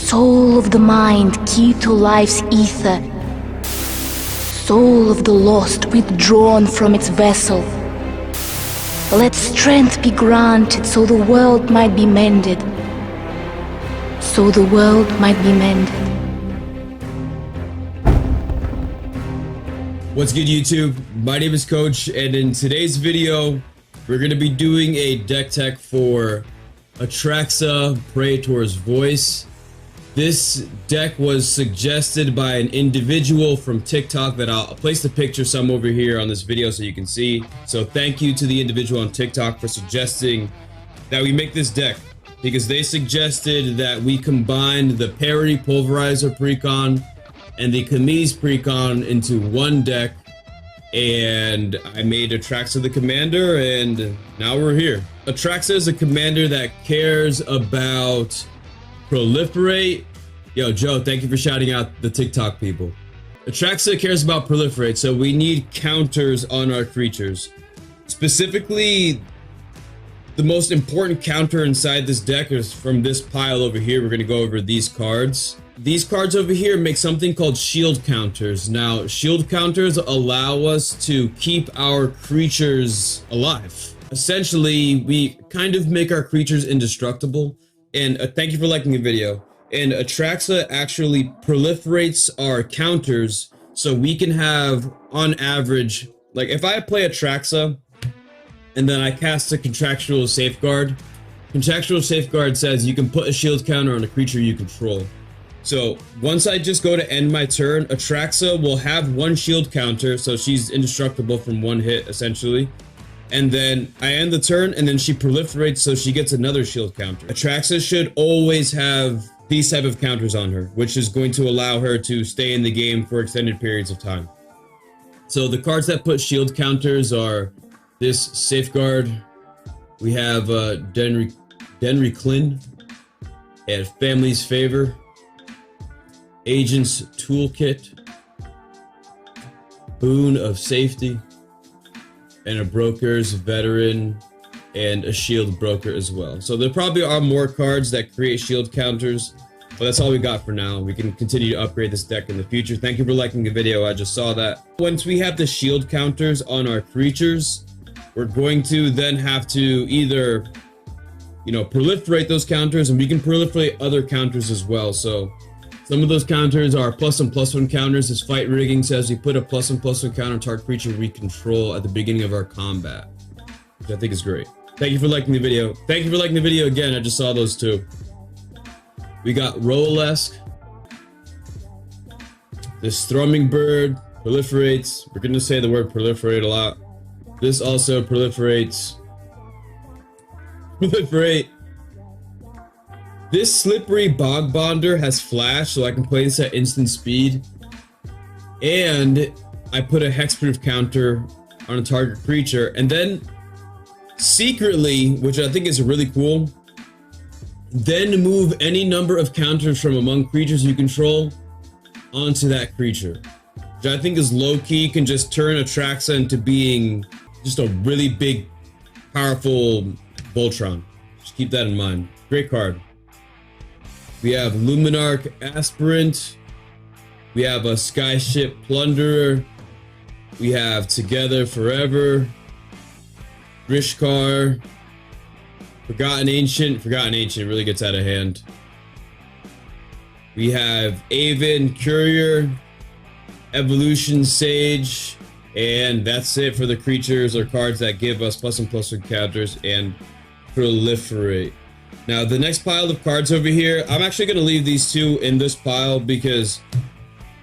Soul of the mind, key to life's ether. Soul of the lost, withdrawn from its vessel. Let strength be granted so the world might be mended. So the world might be mended. What's good, YouTube? My name is Coach, and in today's video, we're going to be doing a deck tech for Atraxa Praetors Voice. This deck was suggested by an individual from TikTok that I'll place the picture some over here on this video so you can see. So thank you to the individual on TikTok for suggesting that we make this deck, because they suggested that we combine the Parity Pulverizer Precon and the Chemise Precon into one deck, and I made Atraxa the commander, and now we're here. Atraxa is a commander that cares about proliferate. Yo, Joe, thank you for shouting out the TikTok people. Atraxa cares about proliferate, so we need counters on our creatures. Specifically, the most important counter inside this deck is from this pile over here. We're gonna go over these cards. These cards over here make something called shield counters. Now, shield counters allow us to keep our creatures alive. Essentially, we kind of make our creatures indestructible. And thank you for liking the video. And Atraxa actually proliferates our counters, so we can have, on average, like if I play Atraxa and then I cast a Contractual Safeguard, Contractual Safeguard says you can put a shield counter on a creature you control. So once I just go to end my turn, Atraxa will have one shield counter, so she's indestructible from one hit, essentially. And then I end the turn, and then she proliferates, so she gets another shield counter. Atraxa should always have these type of counters on her, which is going to allow her to stay in the game for extended periods of time. So the cards that put shield counters are this Safeguard. We have Denry Klin and Family's Favor, Agent's Toolkit, Boon of Safety, and a Broker's Veteran, and a Shield Broker as well. So there probably are more cards that create shield counters, but that's all we got for now. We can continue to upgrade this deck in the future. Thank you for liking the video. I just saw that. Once we have the shield counters on our creatures, we're going to then have to either, proliferate those counters, and we can proliferate other counters as well. So some of those counters are +1/+1 counters. This Fight Rigging says we put a +1/+1 counter on target creature we control at the beginning of our combat, which I think is great. Thank you for liking the video. Thank you for liking the video again. I just saw those two. We got Rolesk. This Thrumming Bird proliferates. We're going to say the word proliferate a lot. This also proliferates. Proliferate. This Slippery Bog Bonder has flash, so I can play this at instant speed. And I put a hexproof counter on a target creature. And then, secretly, which I think is really cool, then move any number of counters from among creatures you control onto that creature. Which I think is low-key, can just turn Atraxa into being just a really big, powerful Voltron. Just keep that in mind. Great card. We have Luminarch Aspirant. We have a Skyship Plunderer. We have Together Forever. Grishkar. Forgotten Ancient. Forgotten Ancient really gets out of hand. We have Aven Courier. Evolution Sage. And that's it for the creatures or cards that give us +1/+1 counters and proliferate. Now, the next pile of cards over here, I'm actually going to leave these two in this pile because,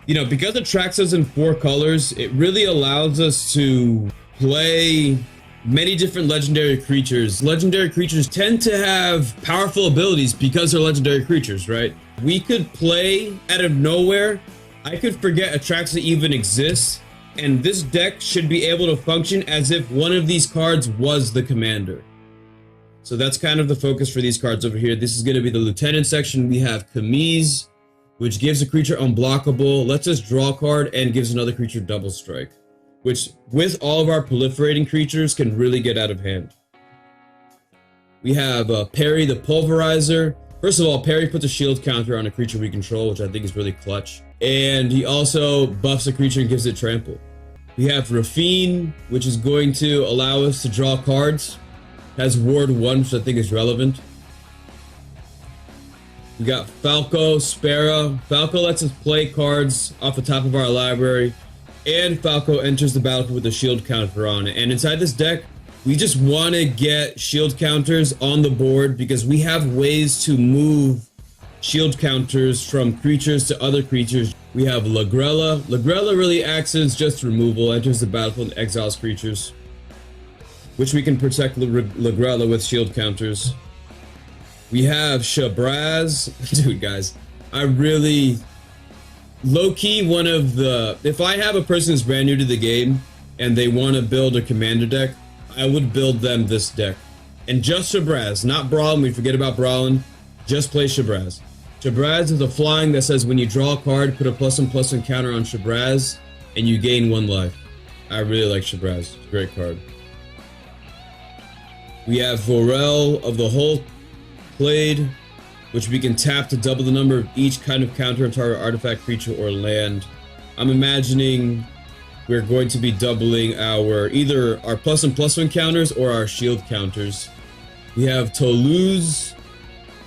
because Atraxa's in 4 colors, it really allows us to play many different legendary creatures. Legendary creatures tend to have powerful abilities because they're legendary creatures, right? We could play out of nowhere. I could forget Atraxa even exists, and this deck should be able to function as if one of these cards was the commander. So that's kind of the focus for these cards over here. This is going to be the Lieutenant section. We have Chemise, which gives a creature unblockable, lets us draw a card, and gives another creature double strike, which with all of our proliferating creatures can really get out of hand. We have Parry the Pulverizer. First of all, parry puts a shield counter on a creature we control, which I think is really clutch. And he also buffs a creature and gives it trample. We have Rafine, which is going to allow us to draw cards. Has Ward 1, which I think is relevant. We got Falco, Spera. Falco lets us play cards off the top of our library. And Falco enters the battlefield with a shield counter on it. And inside this deck, we just want to get shield counters on the board because we have ways to move shield counters from creatures to other creatures. We have Lagrella. Lagrella really acts as just removal, enters the battlefield and exiles creatures, which we can protect Lagrella with shield counters. We have Shabraz. Dude, guys, I really... low-key, one of the... if I have a person who's brand new to the game and they want to build a commander deck, I would build them this deck. And just Shabraz, not Brawlin. We forget about Brawlin. Just play Shabraz. Shabraz is a flying that says when you draw a card, put a +1/+1 counter on Shabraz, and you gain 1 life. I really like Shabraz. It's a great card. We have Vorel of the Hull played, which we can tap to double the number of each kind of counter on target artifact, creature, or land. I'm imagining we're going to be doubling either our +1/+1 counters or our shield counters. We have Toulouse,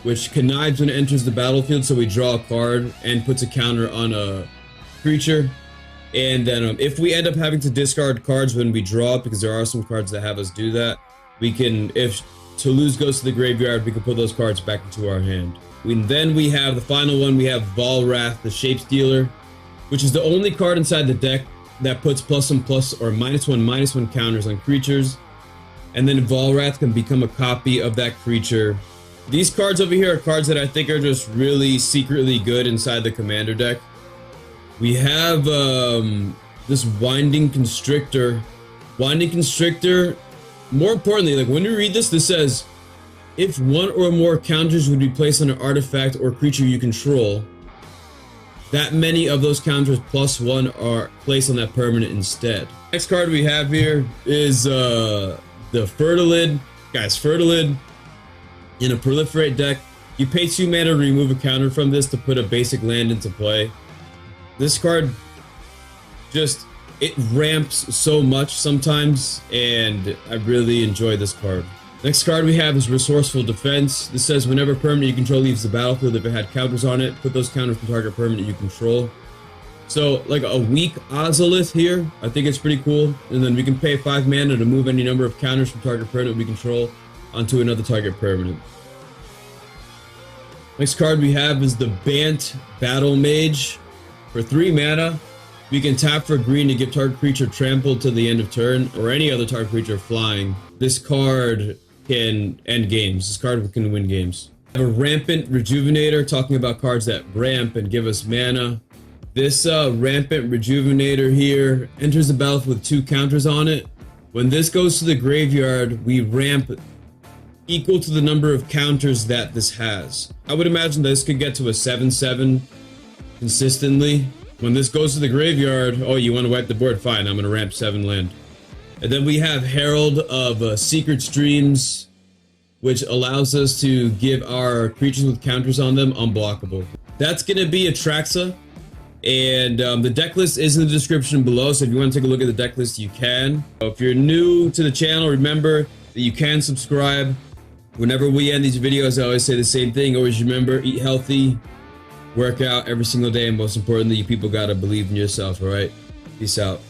which connives when it enters the battlefield, so we draw a card and puts a counter on a creature. And then if we end up having to discard cards when we draw, because there are some cards that have us do that, we can, if Toulouse goes to the graveyard, we can put those cards back into our hand. Then we have the final one, we have Volrath, the Shape Stealer, which is the only card inside the deck that puts +1/+ or -1/-1 counters on creatures. And then Volrath can become a copy of that creature. These cards over here are cards that I think are just really secretly good inside the commander deck. We have this Winding Constrictor. Winding Constrictor, more importantly, like when you read this, this says, if one or more counters would be placed on an artifact or creature you control, that many of those counters +1 are placed on that permanent instead. Next card we have here is the Fertilid. Guys, Fertilid in a proliferate deck, you pay 2 mana to remove a counter from this to put a basic land into play. This card just, it ramps so much sometimes, and I really enjoy this card. Next card we have is Resourceful Defense. This says whenever permanent you control leaves the battlefield, if it had counters on it, put those counters from target permanent you control. So like a weak Ozolith here, I think it's pretty cool. And then we can pay 5 mana to move any number of counters from target permanent we control onto another target permanent. Next card we have is the Bant Battle Mage. For 3 mana, we can tap for green to give target creature trampled to the end of turn, or any other target creature flying. This card can end games. This card can win games. We have a Rampant Rejuvenator, talking about cards that ramp and give us mana. This Rampant Rejuvenator here enters the battlefield with 2 counters on it. When this goes to the graveyard, we ramp equal to the number of counters that this has. I would imagine this could get to a 7/7 consistently. When this goes to the graveyard, oh, you want to wipe the board? Fine, I'm going to ramp 7 land. And then we have Herald of Secret Streams, which allows us to give our creatures with counters on them unblockable. That's going to be Atraxa. And the deck list is in the description below, so if you want to take a look at the deck list, you can. If you're new to the channel, remember that you can subscribe. Whenever we end these videos, I always say the same thing. Always remember, eat healthy, work out every single day, and most importantly, you people gotta believe in yourself, alright? Peace out.